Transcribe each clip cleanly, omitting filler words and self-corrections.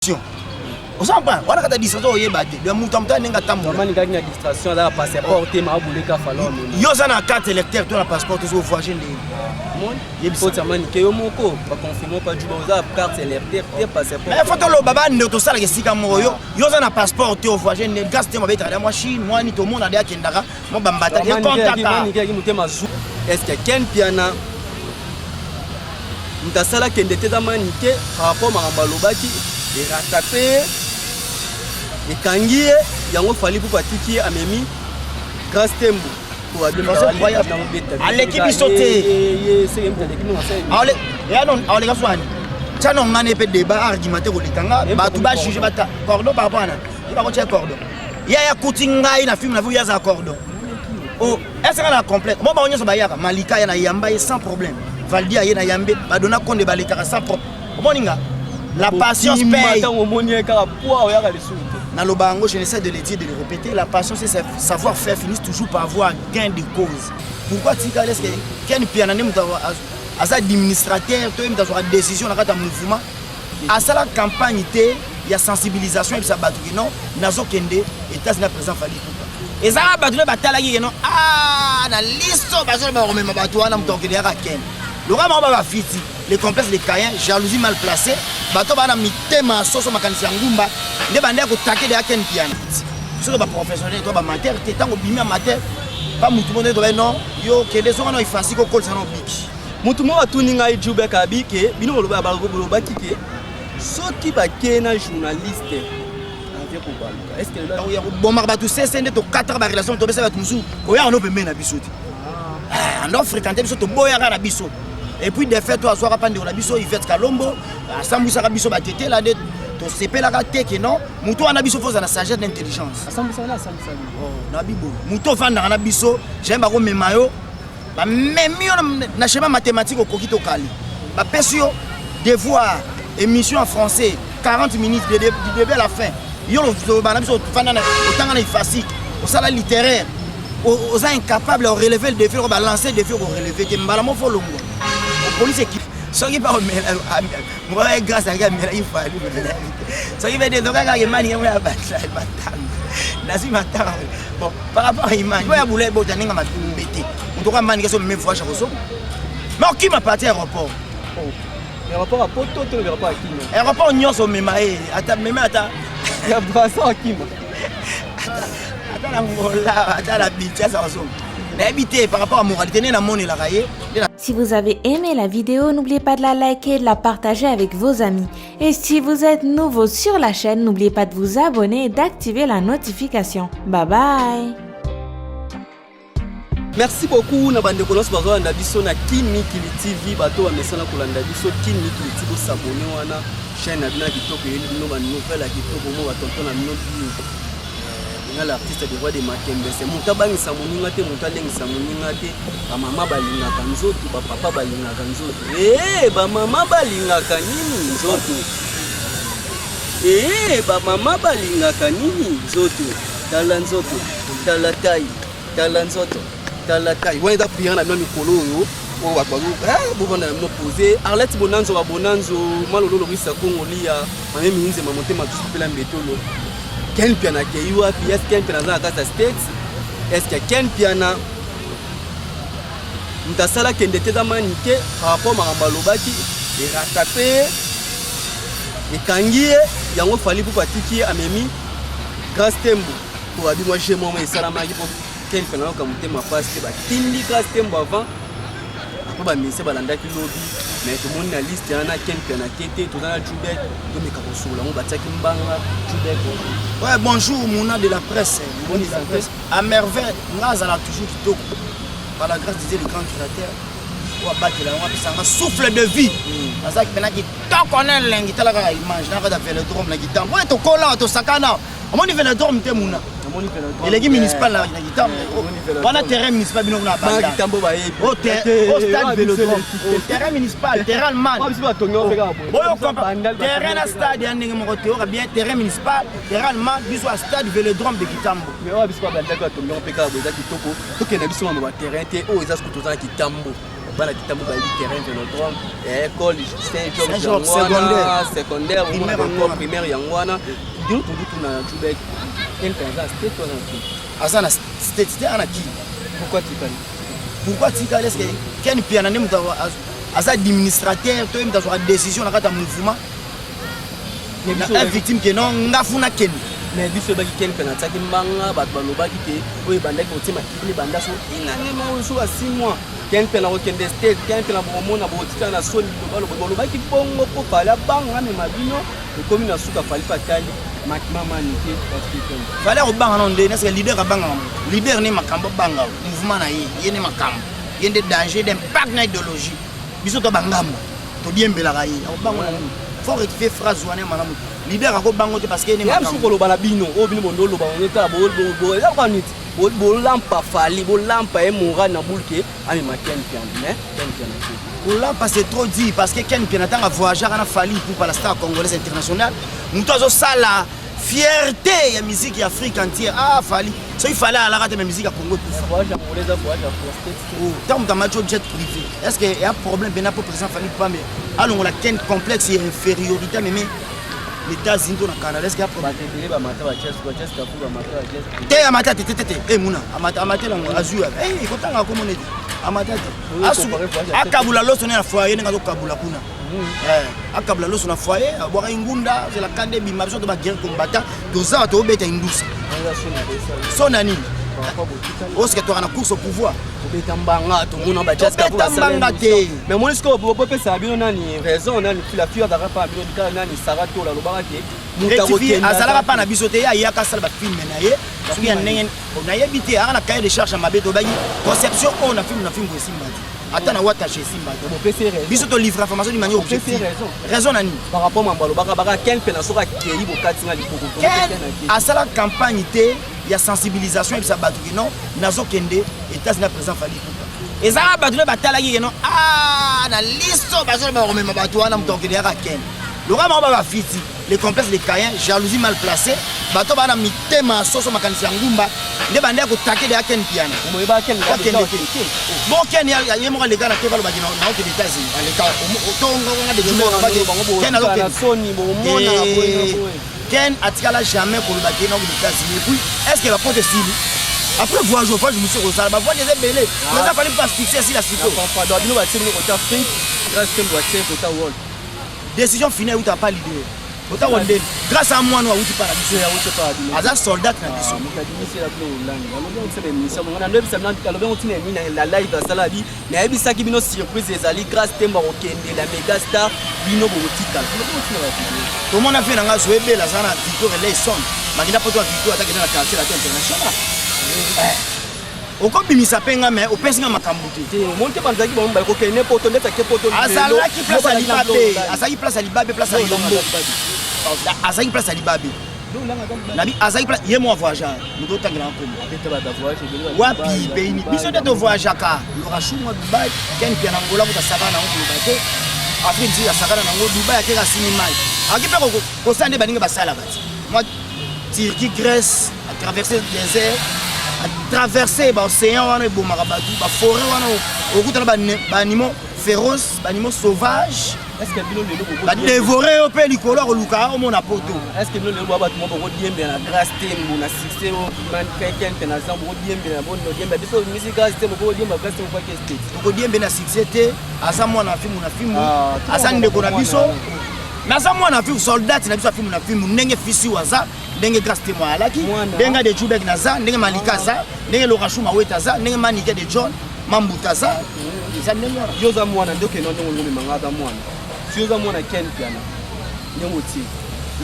On s'en prend. On a distraction de distraction là passeport ma boulé ka fallo yo za na carte électeur to na passeport to voyager ndé il faut tamani ke yo moko ba confirmer pas du za carte électeur te passeport mais photo lo baba ndo to sala ke sika mo yo za na passeport to voyager ndé gas te mo betara moi Chine moi ni to mona de akendaka mo bambata ke contacta est-ce que Ken Piana mtasala kende te da manike par rapport à balobaki et rattraper et kangié yango fali pour patiki amemi grâce tembo pour à l'équipe sauté ale ya non ale ka swani tano ngane pe débat argumentaire ko litanga ba tu ba juger bata cordon par rapport à ba ko cordon ya kutinga ina film na vu ya za cordon oh est-ce qu'on a complet bon ba onyo ba yaka malika ya na yamba sans problème Valdi a na yambe ba dona konde ba letaka sans problème moninga la patience paye. Dans le bango, je n'essaie de le dire, de le répéter. La patience et savoir-faire finissent toujours par avoir gain de cause. Pourquoi tu as dit que Ken Piana as administrateur, tu as une décision dans le mouvement. À ça la campagne, il y a sensibilisation et ça bat non, nazo kende États-Unis présent fali tout. Et ça bat le bataille non ah na listo parce que on même bateau na mtokeli ya Ken. Le rama ba fiti les complexes de Cayen, jalousie mal placée, bato bana mitema soso makanisi ngumba, nde bande ko taquer de Ken Piana. Sur ba professionnel to ba amateur, tetango bimi amateur, pas mutu monde to non, yo kende so na ifasi ko kol sana biki. Mutu mo atuni ngai jube ka bike, bino lo ba ba kike. Soki ba kena journaliste. Est-ce que là il y a bon marbatou c'est de to 4 ba relation to besa ba musu, ko ya no pe mena bisoti. Ah, on fréquenter biso to boya na biso. Et puis des faits toi soir pas de la biso Yvette Kalombo Sambusa biso batete la de to sepe la teke non muto ana biso faut na sagesse d'intelligence Sambusa oh na bibo muto fanda na biso j'aime ba ko memayo ba memio na schéma mathématique au kokito kali ba pesio devoir émission en français 40 minutes de début à la fin yo ba na biso fanda na otanga na ifasi au sala littéraire aux incapables de relever le défi, de lancer le défi, de relever. Je ne faut le police équipe. Ce qui va moi grâce à Gamela, il faut aller. Ce qui va dire donc à Gamani, on va battre. Bon, par rapport à Imani, il y a boulé botaning à ma bêtise. On doit manier sur mes fois chaque chose. Mais qui m'a parti à l'aéroport? L'aéroport à Poto, tu ne verras pas à qui. L'aéroport n'y a pas de mémaé. Attends, mais attends. Il y a pas ça à qui. Si vous avez aimé la vidéo, n'oubliez pas de la liker et de la partager avec vos amis. Et si vous êtes nouveau sur la chaîne, n'oubliez pas de vous abonner et d'activer la notification. Bye bye. Merci beaucoup na bande kolos bazo na biso na Kinikili TV bato ba mesana kolanda biso Kinikili TV s'abonner wana chaîne na bina kitoko yeli no ba nouvelle kitoko mo ba tonton na bino l'artiste de roi de Makembe c'est monta bangisa moninga te monta lengisa moninga te ba mama balingaka nzoto ba papa balingaka nzoto ba mama balingaka nini nzoto ba mama balingaka nini nzoto tala nzoto tala tai tala nzoto tala tai wenda prier na mimi kolo yo o ba bo bana no poser Arlette Bonanzo ba Bonanzo malolo risa kongolia mame minze mamotema tusipela mbetolo Ken Piana ke yuwa pi est Ken Piana za kasa States est que Ken Piana mtasala kende te da manike par rapport à balobaki et rattraper et kangié yango fali pour patiki amemi grâce tembo pour abi moi chez moi et salama ki pour Ken Piana ka mutema passe ba tindi grâce tembo avant pour ba mise balandaki lobby mais tout le monde na liste yana Ken Piana kete tout dans la Jubek to meka ko sola mo bataki mbanga Jubek. Ouais, bonjour, Mouna de la presse. À merveille, nous avons toujours du par la grâce de Dieu, le grand créateur. On va battre la main, souffle de vie. Parce que tant qu'on a l'image, on a fait le vélodrome, la guitare. Ouais, tu colles, tu sakana. On a fait le vélodrome, tu es Mouna. Et l'équipe municipale, la guitare. On a terrain municipal, on a pas de au stade vélodrome. Terrain municipal, terrain man. Terrain à stade, il y a bien terrain municipal, terrain man, bis au stade vélodrome de Kitambo. Mais on a bis pas d'accord, on peut pas dire Kitoko. Tout que na biso on va terrain, oh, ils ont ce que tu as Kitambo. bana kitambo ba terrain Vélodrome école Saint-Georges secondaire primaire yangwana donc tout na Québec quel pensa c'était toi dans Azana c'était ana qui pourquoi tu est-ce que ken piana ne muta asa administrateur to muta sur décision na kata mouvement la victime que non ngafuna ken mais biso baki ken pena tsaki mbanga bato balobaki te oyo bandaki kotima kili banda so inangema oyo so 6 mois ken pena okende state ken pena bomona botika na soni balobaki bongo ko pala banga me mabino ekomi na suka fali patali makimama nike parce que fallait au banga non de n'est-ce que leader banga leader ni makambo banga mouvement na ye ne makambo yende danger d'impact na idéologie biso to bangamba to diembela kai au banga faut rectifier phrase wana malamu leader ako bango te parce que ne makambo ya koloba na bino o bino bondo loba ngeta bo ya kanit bo lampa fali bo lampa e mora na bulke ami maken pian mais pour lampa c'est trop dit parce que ken pian atanga voyager na fali pour la star congolaise internationale mutozo sala fierté ya musique ya Afrique entière fali so il fallait à la rate musique à Congo tout voyage congolaise voyage tant que match jet privé est-ce que y a problème bena pour président fali pas mais allons la ken complexe et infériorité mais les États-Unis dans le Canada est-ce qu'il y a problème te amata te muna amata la azur il faut tanga comme on dit amata akabula loso na foyer nga kabula kuna akabula loso na foyer boka ingunda c'est la kande bima biso to ba guerre combattant doza to beta indusa sonani est-ce que tu as une course au pouvoir betambanga to mona ba jazz kabula betambanga te mais moi est-ce que vous pouvez ça bien nani raison nani la fille d'arapa bien ka nani sarato la lobaka ke rectifier azalaka pa na biso te ya ka sala ba film na ye soki ya ndenge na ye bité ana cahier de charge mabe to bagi conception on a film simba ata na wata chez simba biso to livre information ni mani objectif raison nani par rapport à mbalo baka ken pena soka kei bo katinga lipoko asala campagne te ya sensibilisation et ça batu non nazo kende États-Unis présent fali et ça batu le batalaki non na listo bazo ba remema batu wana mtokende ya ken le rama ba fiti les complexes de Cayen jalousie mal placée bato bana mitema soso makanisi ya ngumba nde bande ko taquer de ken piano mo ba ken bon ken ya yemo le gars na tebalo ba na aux États-Unis en l'état tongo nga de ken na soni bo mona boy ken atikala jamais ko le ba ken aux États-Unis et puis est-ce que va porter style après voir je me suis au salba voir des belé mais ça fallait pas fixer si la suite pas doit nous va tirer au ta Afrique grâce que doit tirer au ta world décision finale où tu pas l'idée autant on dit grâce à moi nous outi paradis ya outi paradis aza soldat na biso mukadimisi la blo land alobe utsebe misa mwana ndo bisa mlanti alobe utina mina la live asala bi na yebisa ki bino surprise ezali grâce temba okende la mega star bino botika tout monde a fait nga zoebe la zana Victor les son makina poto Victor attaque dans la quartier la internationale okobimisa penga mais opensinga makambo te monte banzaki bomba ko kene poto ndeta ke poto azalaki place à Libabe azaki place à Libabe place à Yombo azaki place à Libabe nabi azaki place yemo voyage muto tangela nkombo beta ba voyage wapi beini biso de voyage ka lokashumwa Dubai ken pia na ngola ko sakana ngo bate Afrique dit sakana na ngo Dubai akeka sinima akipe ko sande baninga basala bati moi Turquie Grèce à traverser le désert à traverser l'océan, la forêt, les animaux féroces, les animaux sauvages. Est-ce que vous avez dévoré au pays du color au Luka, au mon apoto? Est-ce que vous avez dit la grâce de la succès, naza mwana fi soldat na biso fi na fi ndenge fisi waza ndenge grâce témoin alaki ndenge de Jubek naza ndenge malika za ndenge lokashuma weta za ndenge manike de John mambuta za za ndenge yoza mwana ndoke no ndenge ngumi mangada mwana yoza mwana ken piana nyemoti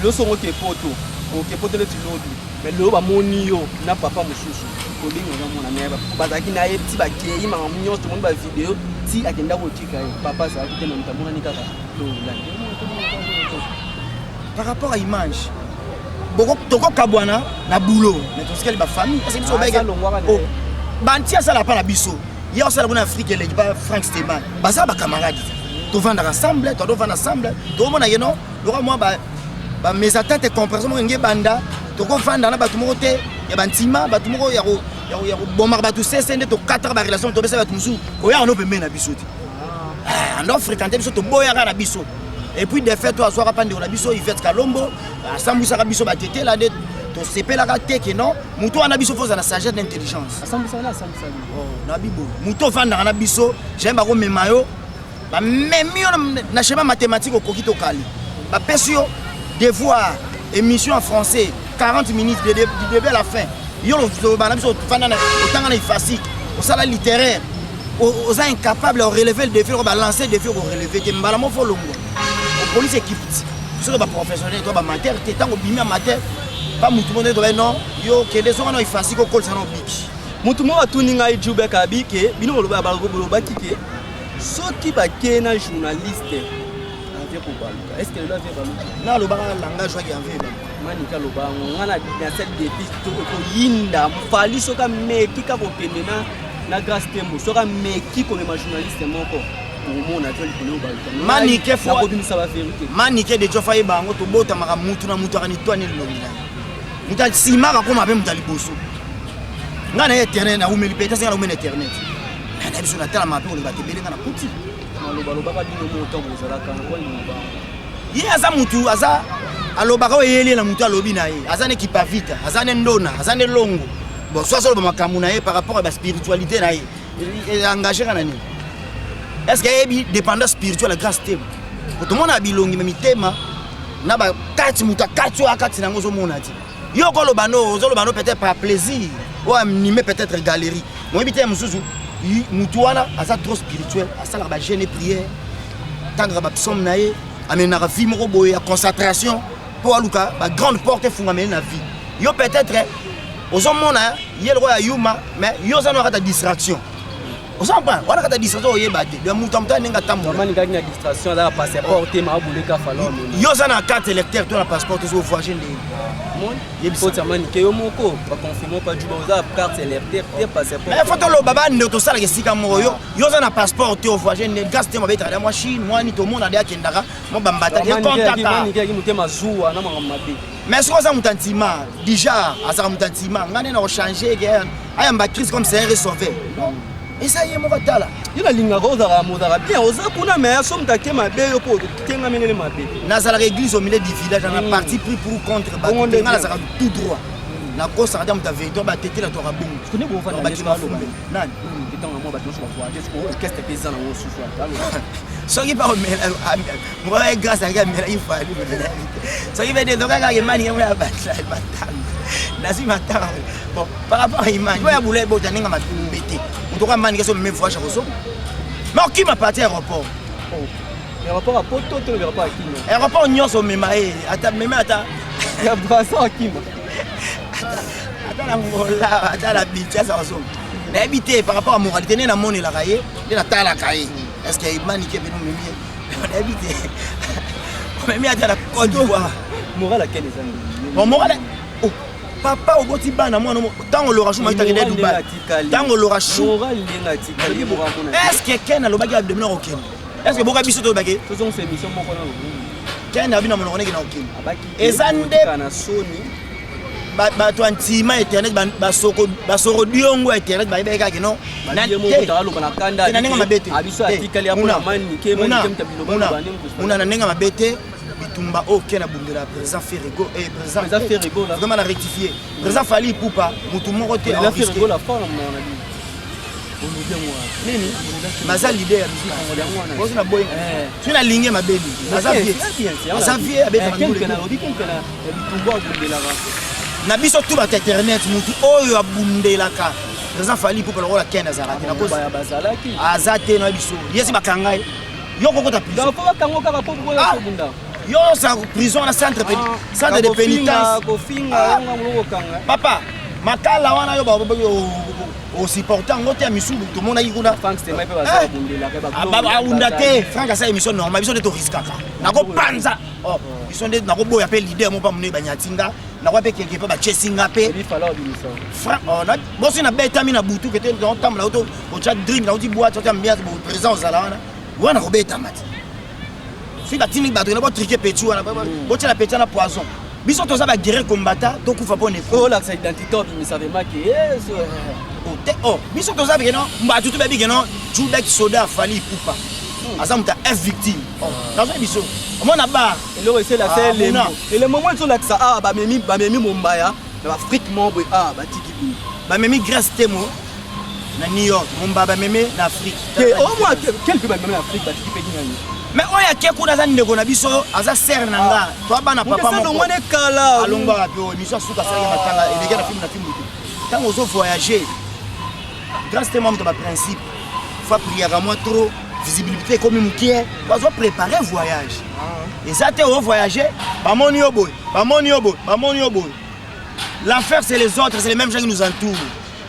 loso ngoke poto le tilodi mais lo ba moni yo na papa mususu ko bingo za mwana neba bazaki na ye ti ba kei ma mnyo to ba video ti akenda ko tika papa za akite na mtamona nikaka lo la par rapport à image boko toko kabwana na boulot mais tout ce qu'elle ba famille parce que biso ba oh bantia ça la pas la biso hier ça la bonne Afrique les ba Frank Steban ba ça ba camarade to vendre ensemble to vendre ensemble to mona yeno lo moi ba mes attentes compréhension ngé banda to ko vendre na ba tout moté ya bantima ba tout moko ya bomar ba tout cesse to 4 ba relation to besa ba tout musu ko ya no pembe na biso bando fréquenter biso to boyaka na biso. Et puis de fait toi soir pande na biso Yvette Kalombo asambusaka biso batete la de to sepelaka te que non muto ana biso foza na sagesse d'intelligence. Asambusana. Oh na bibo. Muto vanda na biso, j'aime ba ko memayo. Ba memio na schéma mathématique au kokito kali. Ba pesio devoir émission en français 40 minutes de début à la fin. Yo lo ba na biso fanda na otanga na facile. Au salaire littéraire. Aux incapables de relever le défi, on va lancer le défi pour relever. Tu m'as faut longo. La police équipe. Ce que les professionnels doivent amateur, tu es tant au bimi amateur. Pas tout le monde doit non. Yo que les gens ont facile au col ça non big. Mutumo atuninga ijube kabike, bino lo ba ba kike. Ce qui va kena journaliste. Est-ce que le va faire non le ba langage wa yanvé ba. Manika lo ba ngana na cette défi to yinda mfali soka meki ka bopenena. Na grâce tembo soka meki comme ma journaliste moko pour mon atel pour ba manike fo ko bimisa ba vérité manike de jofa bango to bota maka mutu na mutu akani toane lolina muta simaka ko mabe muta liboso ngana internet na umeli peta singa na umeli internet na biso na tala mabe ko ba tebele ngana kuti lo ba dino moto ko zala kan ko ni ba ye aza mutu aza aloba ko yele na mutu alobi na ye aza ne kipa vita aza ne ndona aza ne longo. Bon, soit sur le makamuna par rapport à la spiritualité, il est engagé dans l'année. Est-ce qu'il y a une dépendance spirituelle grâce à tout le monde a bilongi, mais thème, n'a pas 4 mouta 4 à 4 dans le monde. Yo ko le bano peut-être par plaisir, ou animé peut-être galerie. Moi bité musuzu, mutuana asa trop spirituel, asa la gêne prière, tanga ba psom naé, amena ka vie moko boya concentration pour aluka ba grande porte funga mena na vie. Yo peut-être aux hommes, il y a le roi Yuma, mais il y a une distraction. Aux hommes, on a une distraction, il y a une distraction, il y a un passeport, il y a une carte électeur, il y a un passeport, il y a un voyage. Il faut que tu confirmes pas du carte électeur, passeport. Mais il faut que tu aies un passeport, il y a un voyage, il y a un Chine, moi, ni tout le monde a dit qu'il y a un contact. Mais ce que ça mutantima déjà ça mutantima ngane na changer aya mba crise comme c'est résolvé et ça y est mon batala ila linga roza ra modara bien oza kuna mais somme take mabe yo po tenga menele mabe na za la église au milieu du village on a parti pris pour contre ba ngala ça tout droit na ko ça dame ta veille ba tete la to ra bongo tu connais bo fa na nani kitanga mo ba to so ba qu'est-ce que paysan na wo susu soki pa moi grâce à gamela il faut aller soki va dire donc ga imani ya batanga nasi matanga bon par rapport à imani ya boule bota ninga matumbete mutoka mani keso même fois chaque somme mais qui m'a parti aéroport aéroport à poto to aéroport à kino aéroport nyonso memae ata mema ata ya brasa à kino ata la mola ata la bicha ça somme na habité par rapport à moralité na moni la kaye na tala kaye. Est-ce qu'il y a une manique qui est venue on a habité. On m'a mis à la Côte d'Ivoire. Moral à quel exemple? Bon, moral. Oh, papa, au bout bana moi, tant on l'aura chou, moi, il t'a gagné Dubaï. Tant on l'aura chou. Est-ce que Ken a le bagage de venir au Ken? Est-ce que beaucoup de choses au bagage? Faisons ces missions, mon collègue. Ken a vu dans mon oreille au Ken. Et Zande. bato antima internet basoko diongo internet bayebeka ke non nanenga mabete muna nanenga mabete bitumba oke na bundela président Ferrego et président Ferrego là vraiment la rectifier président Fali Poupa mutu moko te la Ferrego la forme on a dit nini maza leader ya musique bosi na boy tu na linge mabeli maza vie abeta quelqu'un na lobby quelqu'un na bitumba bundela na biso tout ba internet mutu oyo abundelaka président Fali Poupa lokola Ken azalaki na cause bazalaki azate na biso yesi bakangai yo kokota prison ko bakango kaka po boya ko bunda yo sa prison na centre de pénitence kofinga ngolo kanga papa makala wana yo ba au supportant ngote misulu tout monde ayikuna Frank c'est mai pe bazala bundela ba unda te Frank asa émission normal biso de to risquaka nako panza oh biso de nako boya pe leader mo pa mune banyatinga nako pe quelque peu ba chesinga pe il fallait obéissant Frank oh na bosi na beta mi na butu que te dans tam la auto au chat dream na oti boîte oti ambiance bo présence ala wana ko beta mati si la tini bato na ba triquer petu wana bo tela petu na poison biso to za ba guerrier combattant to kufa po ne ko la identité mais ça veut pas que oh biso to za bien non mbatu to ba bien non Judak soda Fali Poupa aza muta F victime nazo biso mona bar eloko esela se elembo elembo moko ezolakisa awa bamemi mombaya na baafrike membre awa batiki boye bamemi Grèce temo na New York mombaya bamemi na Afrique omoi quel mpe bamemi na Afrique batiki mpe kinani mais oyo ake kuna aza ndeko na biso aza ser na nga to abana papa moko kala alongwaka pe émission asuka asalaki matanga eleki na film te ntango ozo voyager grâce te moto baprincipe fa priaka mwa trop visibilité ekomi mokie bazo préparer voyage eza te o voyager bamoni yo boye l'enfer c'est les autres, c'est les mêmes gens qui nous entourent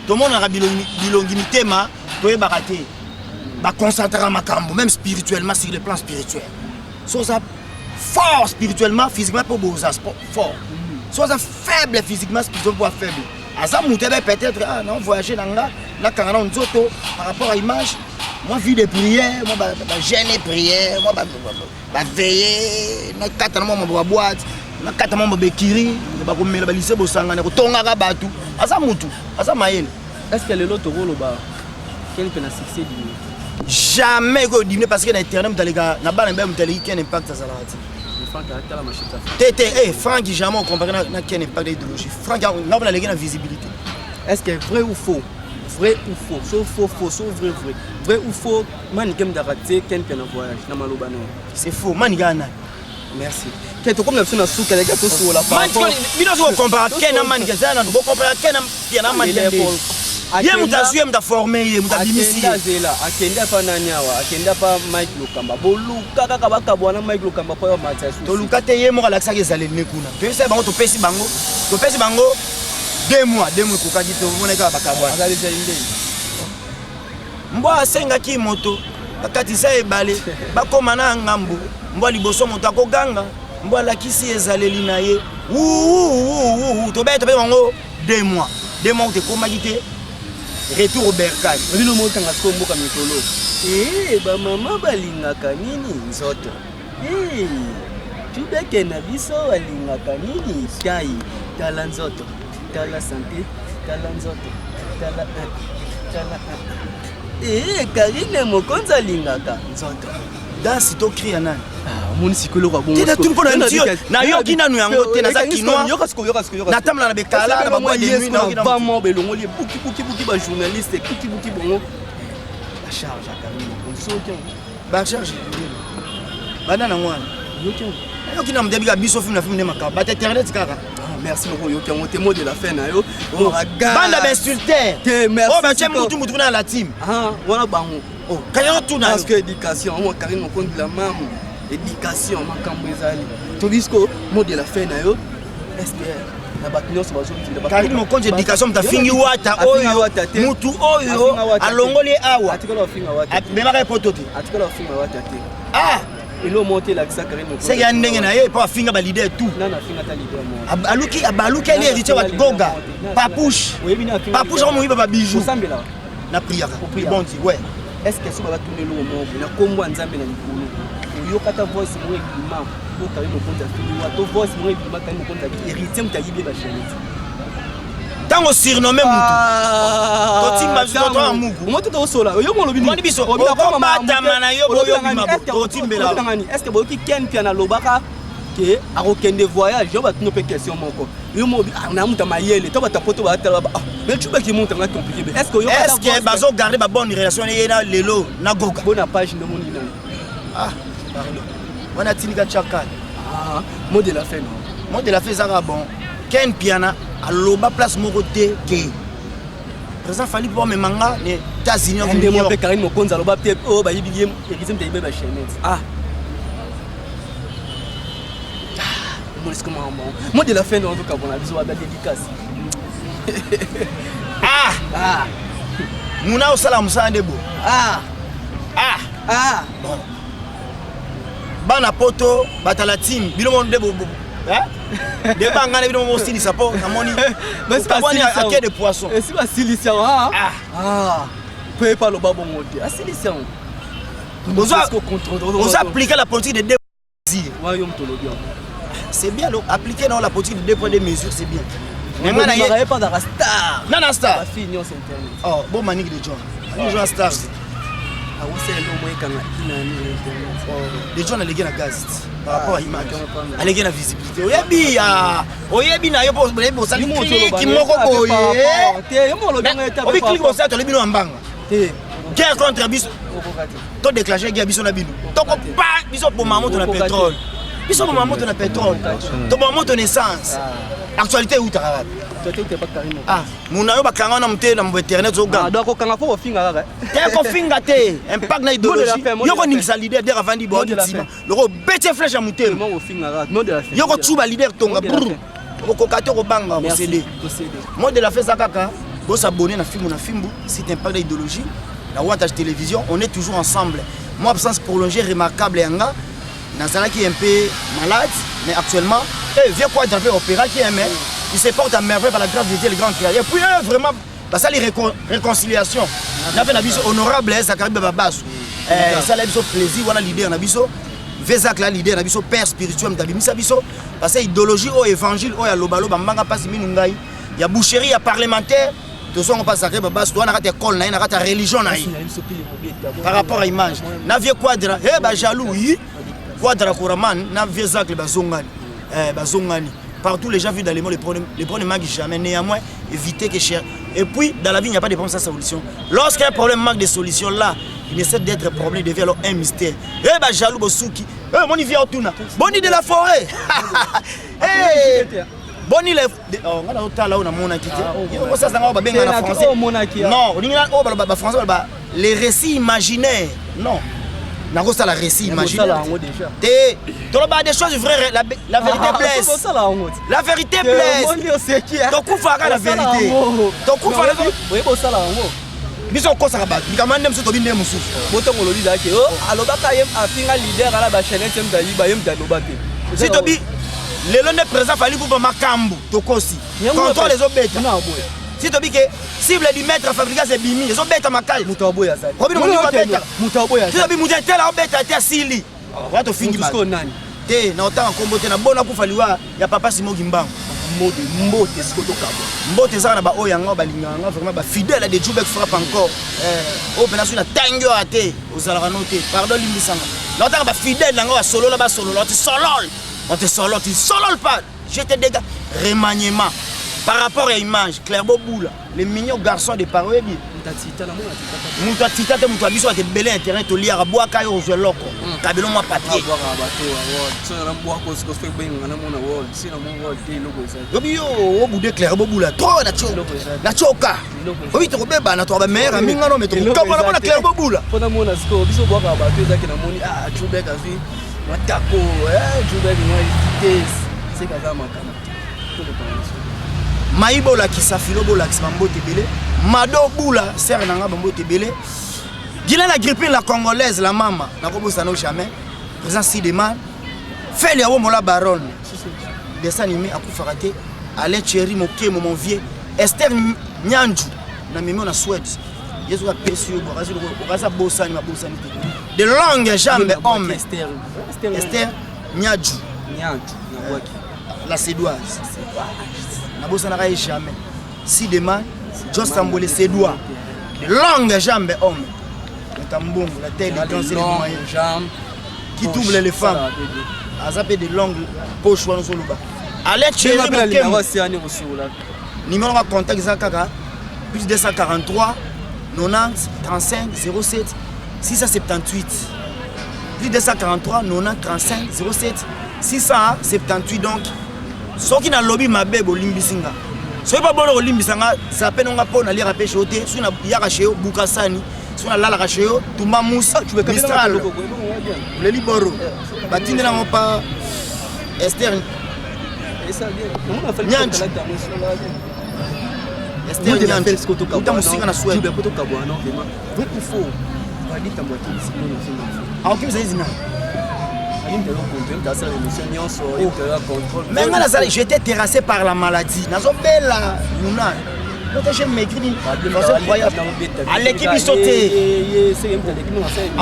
tout le monde aura bilongi mitema toyebaka te baconcentrera makambo même spirituellement sur le plan spirituel so oza fort spirituellement physiquement mpo boza fort so oza faible physiquement spirituellement mpo faible aza moto ebe peut-être non voyager na nga nakanga na nzoto par rapport à image moi vie de prière moi jeûne et prière moi veiller nakata na moi boîte nakata na moi bekiri bakomela balise bosangana kotongaka bato aza mutu aza mayele est-ce que lelo tokoloba quel peut na succès du jamais ko diminuer parce que na éternel mutaleka na bana mbé mutaleki quel impact ça la Tété, Franck, jamais comparé à quel impact d'idéologie. Franck, on a la visibilité. Est-ce que vrai ou faux? Vrai ou faux? Sauf faux, sauf vrai. Vrai ou faux? Manigam d'arrêter quelqu'un en voyage. C'est faux, Manigana. Merci. Qu'est-ce que comme la soupe avec la sauce ou la pâte? Nous comparons quel Manigazana, nous comparons quel Manigazana. Bien mutazuye mutaformer mutabimisi akenda pa nanyawa akenda pa Mike Lokamba boluka kaka bakabwana Mike Lokamba pa yo matsasu toluka te ye mo relaxa ke zaleli nekuna to se bango to pesi bango 2 mois kokaki to mona ka bakabwana azali zainde mbo asenga ki moto bakatisa ebale bakoma na ngambo mbo liboso moto akoganga mbo alakisi ezaleli na ye to be bango 2 mois te komaki te retour au bercail. On dit le mot quand on mboka mitolo. Ba mama balingaka nini nzoto. Tu beke na biso balingaka nini kai tala nzoto. Tala santé, tala nzoto. Tala. Karine mokonza lingaka nzoto. Dansi to cri nani? Mon psychologue a bon. Tu tout pour na yoki nanu yango te na zakinoa. Na tamla na bekala na ba de nuit na ba mo belongo li buki ba journaliste buki bongo. La charge à Karine mokonzo ke. Ba charge. Bana na ngwana. Yoki na mdebi ka biso film na film ne makaba. Ba internet kaka. Merci beaucoup yoki on te mot de la fin na yo. On regarde. Banda d'insulter. Merci. Oh ba tu mutu na la team. Wana bango. Oh, kayo tout na. Parce que éducation, moi Karine mokonzo la maman. Éducation makambo ezali tobisko mot de la fin na yo est-ce que na batinyo so bazonti Karine mokonzo éducation mtafingi wata oyo mutu oyo alongoli awa atikolo ofinga wata memaka poto te atikolo ofinga wata te elo monter la kisa Karine mokonzo c'est ya ndenge na ye po afinga ba leader tout na finga ta leader mo aluki ali héritier wa Goga Papouche on moyiba ba bijou sambela na prière bon dit ouais est-ce que so ba tunelo mo na kombo nzambe na likulu yokata voice mo ekima ko Karine mokonzo afili wa to voice mo ekima Karine mokonzo héritier mutayibe ba chérie tango surnommé mutu totimba biso to amugu moto to sola yo mo lobi ni biso ko batama na yo boyo bimabo totimbela est-ce que boki ken pia na lobaka ke akokende voyage yo batino pe question moko yo mo na muta mayele to batapoto batala mais tu baki monta na compliqué est-ce que bazo garder ba bonne relation na lelo na Goga bona page de mon ina pardon on a tinika chakal mot de la fin mot de la fin ça bon ken piana aloba place moko te ke président fali pour me manga ne États-Unis on demande Karine mokonzo aloba te ba yibi exemple te ba chaîne moi de la fin en tout cas on a besoin de dédicace muna osala musande bo bon bana poto batala team biloko ndebo de banga na biloko aussi sapo amoni mais pas si à quai de poisson et si ba silicia peut pas le babo monter à silicia on applique la politique de deux c'est bien appliquer dans la politique de 2 poids 2 mesures c'est bien mais on n'avait pas de star nana star la fille non c'est internet oh bon manique de John John star Les gens allaient gagner la gaz par rapport à l'image. Allaient gagner la visibilité. Oyebi na yo pour ça qui moko boye. Obi clique pour ça to le bino ambanga. Guerre contre biso. To déclencher guerre biso na bino. To ko pas biso pour maman ton pétrole. Biso pour maman ton pétrole. To maman ton essence. Actualité où ta ah, mon ayo bakanga na mte na internet zo ga. Donc kanga fo finga ga. Te ko finga te. Impact na idéologie. Yo ko ningisa leader der avant di bo tima. Loko bete flèche à mute. Mo finga ga. Non de la fin. Yo ko tsuba leader tonga brr. Ko kato ko banga ko cédé. Moi de la fait ça kaka. Go s'abonner na Fimbu site Impact na idéologie. La Wattage télévision, on est toujours ensemble. Moi absence prolongée remarquable yanga. Nazala qui est un peu malade mais actuellement viens quoi dans opéra qui aime. Il se porte à merveille par la gravité, le grand cœur. Et puis vraiment, ça les réconciliation. On a fait un avis honorable, ça carré babasso. Ça l'a biso plaisir, voilà l'idée on a biso. Vezak là l'idée on a biso père spirituel, on a biso biso. Parce que idéologie au évangile, au yalobalo, bambanga passe minungai. Il y a boucherie, il y a parlementaire. De toute façon on passe sacré babasso, on a raté école, on a raté religion par rapport à l'image. Na vieux quadra, jaloux, quadra kouraman, na vezak le bazongani. Bazongani. Partout les gens vivent dans les mots, les problèmes ne manquent jamais. Néanmoins, éviter que cher. Et puis, dans la vie, il n'y a pas de problème sans solution. Lorsqu'un problème manque de solution, là, il essaie d'être un problème, il devient alors un mystère. Eh ben, jaloux, Bosuki. Eh, mon hiver au Tuna. Boni de la forêt. Eh, Boni le. Oh, on a autant là où on a mon acquitté. Ça, ça va bien en français. Non, on a français. Les récits imaginaires. Non. N'a ça la récit imaginaire. Tu as des choses vraies, la vérité blesse. La vérité blesse. Ton coup fera la vérité. Ton coup fera la vérité. Biso ko sakaba, bikama ndem so to binde musu. Boto ngolodi da ke o alobaka yem afinga leader ala ba chaîne tem da yiba yem da lobate. Si to bi lelo ne présent fali pour makambu to kosi. Contrôle les obeta. Na boya. Si tu dis que cible du maître fabricant c'est bimi, ils ont bête macal. Mutaboya ça. Robin mon bête. Mutaboya. Si tu dis muté la bête à sili. Va te finir. Te na autant comboter na bona kufaliwa ya papa Simo Gimbango. Mbote skoto kabo. Mbote ça na ba oyanga balinga vraiment ba fidèle à des Joubek frappe encore. Oh penation na tangyo ate ozalaka noté. Pardon limbisanga. Na autant ba fidèle na ngo solo la ba solo, tu solol. On te solol, tu solol pas. Je te dégage remaniement. Par rapport à l'image, Claire Boboula, les mignons garçons de Paroé, Mouta Tita, Mouta Biso a été belé internet au lit à boire Kayo au loco. Cabello moi papier. Yo, au bout de Claire Boboula, trop na choka. Oui, tu rebelles, na toi, mère, à Mingano, mais tu comprends la Claire Boboula. Pour la mona, ce que Biso boire à battre, qui n'a moni, ah, Joubek a vu, Matako, Joubek, c'est Kazama. Maïbola qui s'affilobola qui s'ambote belé, Mado Boula, serre nanga bambote belé. Gila la grippe la congolaise la maman, na kobo sano jamais. Présent Sideman, fait les hommes la baronne. Dessin animé à Koufarate, allez chéri mon vieux, Esther Nyanju, na mimi on a souhaite. Yesu a péché au borazi au rasa bossani ma bossani. De longues jambes homme. Esther Nyanju, la sédoise. Nabosa n'a jamais. Si demain, Joss Tambolé ses doigts. Longues jambes homme. Le tambon, la tête de danser les moyens. Qui double les femmes. A zappé de longues poches ou en solo. Allez, chérie, numéro de contact Zakaka. Plus 243 90 35 07 678. Plus 243 90 35 07 678 donc. Ceux qui n'ont lobby ma bébé au Limbisinga. Ceux qui n'ont pas Limbisinga, ça peine on a pas d'aller à pêcher au thé. Si on a Yaracheo, Bukasani, si on a Lalacheo, Toumba Moussa, tu veux que Mistral. Le Liboro. Batine n'a pas Esther. Nyanj. Esther Nyanj. Uta Moussika na souhait. Ah, ok, vous avez dit non. Mais j'étais terrassé par la maladie. Je m'écris. À l'équipe, il sautait. On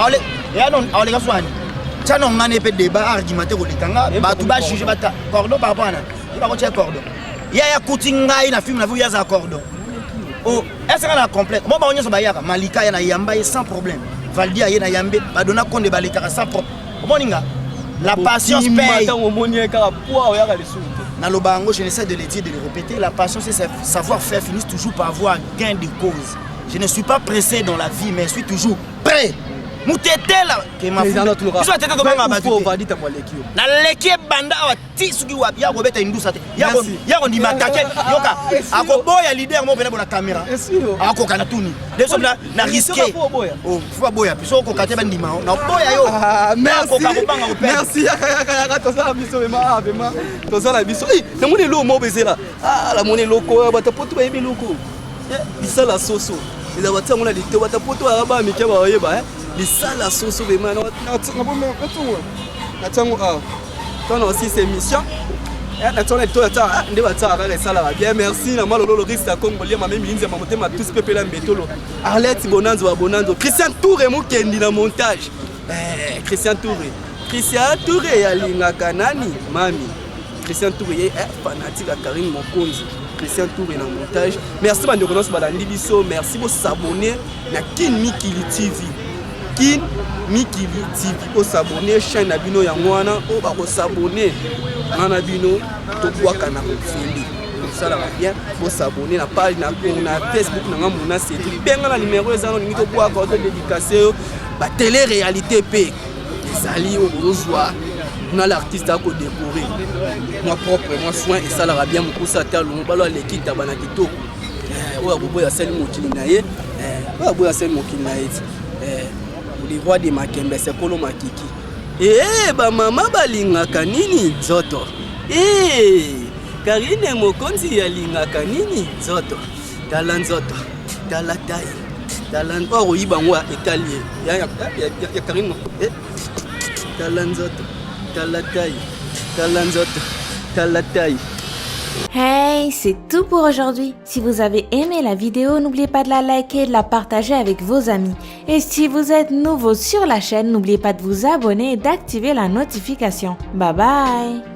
a un débat argumentaire au Litanga. Tu vas juger cordon par rapport à ça. Cordon. Il y a un coutinga, il y a un film, il y a un cordon. Oh, est-ce qu'on a complet? Moi, on a Malika, il y a un sans problème. Valdi aye na Yambe badona konde balekaka sans propre. Moninga la patience paye. Dans le bango, je n'essaie de le dire, de le répéter. La patience et savoir-faire finissent toujours par avoir gain de cause. Je ne suis pas pressé dans la vie, mais je suis toujours prêt. Moutetela ke mafuta. Biso atete to banga batute. Na leki banda wa ti suki wa ya robeta indusa te. Ya ko ndi matake yoka. Ako boya leader mo pena bona caméra. Ako kana tuni. Deso na risquer. Oh, faut boya. Biso ko kate bandi ma. Na boya yo. Merci. Merci. Toza biso bema bema. Toza la biso. Na moni lo mo bezela. Ah la moni loko bata poto ba yebi loko. Isa la soso. Eza batsa mona lite bata poto araba mike ba yeba. Les salles à sauce de man. Attends aussi ces missions. Attends les toi bien merci na malolo le risque à Congolais ma même linze ma moté ma tous pepé la mbetolo. Arlette Bonanzo Christian Touré mo kendi na montage. Christian Touré ya linga kanani mami. Christian Touré fanatique à Karim Mokonzi. Christian Touré na montage. Merci bande reconnaissance balandi biso, merci pour s'abonner na Kin Mikili TV. Kin Mikili TV pour s'abonner chaîne na bino yango wana o ba ko s'abonner na bino to bwaka na fili ça va bien pour s'abonner na page na Facebook na ngamuna c'est benga na numéro ezano ningi to bwaka to dédicacer ba télé réalité p ezali o rozwa na l'artiste a ko décorer moi propre moi soin et ça va bien mon ça talo balo l'équipe tabana kitoko o bobo ya sel mokili na ye o bobo ya sel mokili na ye les rois de Makembe c'est Kolo Makiki. Ba mama balingaka nini nzoto. Karine Mokonzi yalingaka nini nzoto. Tala nzoto. Tala tai. Tala oro ibango italien. Ya Karine. Tala nzoto. Tala tai. Tala nzoto. Tala tai. Hey, c'est tout pour aujourd'hui. Si vous avez aimé la vidéo, n'oubliez pas de la liker et de la partager avec vos amis. Et si vous êtes nouveau sur la chaîne, n'oubliez pas de vous abonner et d'activer la notification. Bye bye!